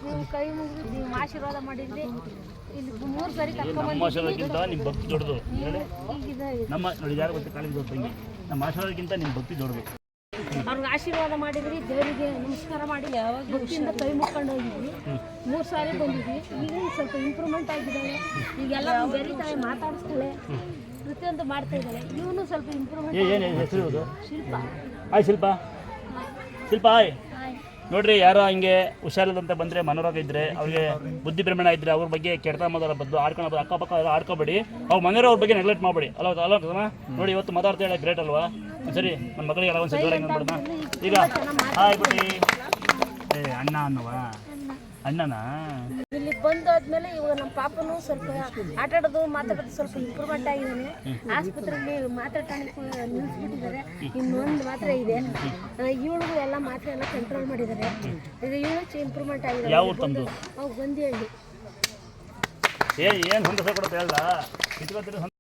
ನೀವು ಕೈ ಮುಗಿದು ನೀವು ಆಶೀರ್ವಾದ ಮಾಡಿದ್ರಿ ಇಲ್ಲಿ 3 ಸಾರಿ ನಮ್ಮ ಆಶೀರ್ವಾದಕ್ಕಿಂತ ನಿಮ್ಮ ಭಕ್ತಿ ದೊಡ್ಡದು. ನಮ್ಮ ನೋಡಿ ಯಾರು ಗೊತ್ತಾ ಕಾಲೇಜ್ ದೊಡ್ಡಂಗೆ ನಮ್ಮ ಆಶೀರ್ವಾದಕ್ಕಿಂತ ನಿಮ್ಮ ಭಕ್ತಿ ದೊಡ್ಡದು. ಅವ್ರಿಗೆ ಆಶೀರ್ವಾದ ಮಾಡಿದ್ರಿ, ದೇವರಿಗೆ ನಮಸ್ಕಾರ ಮಾಡಿ ಭಕ್ತಿಯಿಂದ ಕೈ ಮುಕ್ಕೊಂಡು ಹೋಗಿದ್ವಿ. 3 ಸಾರಿ ಬಂದಿದ್ವಿ. ಈಗ ಸ್ವಲ್ಪ ಇಂಪ್ರೂವ್ಮೆಂಟ್ ಆಗಿದ್ದಾಳೆ. ಈಗೆಲ್ಲ ಬೆರೀತಾಳೆ, ಮಾತಾಡಿಸ್ತಾಳೆ, ಪ್ರತಿಯೊಂದು ಮಾಡ್ತಾ ಇದ್ದಾಳೆ. ಇವನು ಸ್ವಲ್ಪ ಇಂಪ್ರೂವ್ಮೆಂಟ್. ಏನು ಹೆಸರು? ಶಿಲ್ಪ. ಆಯ್ ಶಿಲ್ಪ ಆಯ್ ನೋಡ್ರಿ, ಯಾರೋ ಹಿಂಗೆ ಹುಷಾರಿಲ್ಲದಂತ ಬಂದರೆ, ಮನೋರೋಗ ಇದ್ದರೆ, ಅವ್ರಿಗೆ ಬುದ್ಧಿ ಭ್ರಮಣ ಇದ್ದರೆ ಅವ್ರ ಬಗ್ಗೆ ಕೆಟ್ಟ ಮಾತಾಡೋ ಬದಲು ಆಡ್ಕೊಂಡು ಅಕ್ಕಪಕ್ಕ ಆಡ್ಕೋಬೇಡಿ. ಅವ್ರ ಮನೆಯವ್ರ ಬಗ್ಗೆ ನೆಗ್ಲೆಕ್ಟ್ ಮಾಡಬೇಡಿ. ಅಲ್ಲ ನೋಡಿ, ಇವತ್ತು ಮಾತಾಡ್ತಾ ಹೇಳಿ ಗ್ರೇಟ್ ಅಲ್ವಾ? ಸರಿ, ನನ್ನ ಮಗಳಿಗೆ ಎಲ್ಲ ಒಂದು ಸರಿ ಅಂದ್ಬಿಡೋಣ. ಈಗ ಹಾಯ್ ಬಿಡಿ. ಅಣ್ಣ ಅನ್ನವಾ? ಅಣ್ಣನಾ? ಇಲ್ಲಿ ಬಂದಾದ್ಮೇಲೆ ಇವಾಗ ನಮ್ಮ ಪಾಪನು ಸ್ವಲ್ಪ ಆಟ ಆಡೋದು ಮಾತಾಡೋದು ಸ್ವಲ್ಪ ಇಂಪ್ರೂವ್ಮೆಂಟ್ ಆಗಿದ್ದಾನೆ. ಆಸ್ಪತ್ರೆಯಲ್ಲಿ ಮಾತ್ರೆ ನಿಲ್ಲಿಸ್ಬಿಟ್ಟಿದ್ದಾರೆ. ಇನ್ನೊಂದು ಮಾತ್ರೆ ಇದೆ. ಇವಳಿಗೂ ಎಲ್ಲ ಮಾತ್ರೆ ಎಲ್ಲ ಕಂಟ್ರೋಲ್ ಮಾಡಿದ್ದಾರೆ. ಈಗ ಇವಳು ಇಂಪ್ರೂವ್ಮೆಂಟ್ ಆಗಿದೆ. ಯಾವ ಊರು ತಮ್ಮದು? ಅವು ಬಂದಿಹಳ್ಳಿ. ಏನು ಹೊಂದಿಸ ಕೊಡುತ್ತೆ ಹೇಳ್ದ?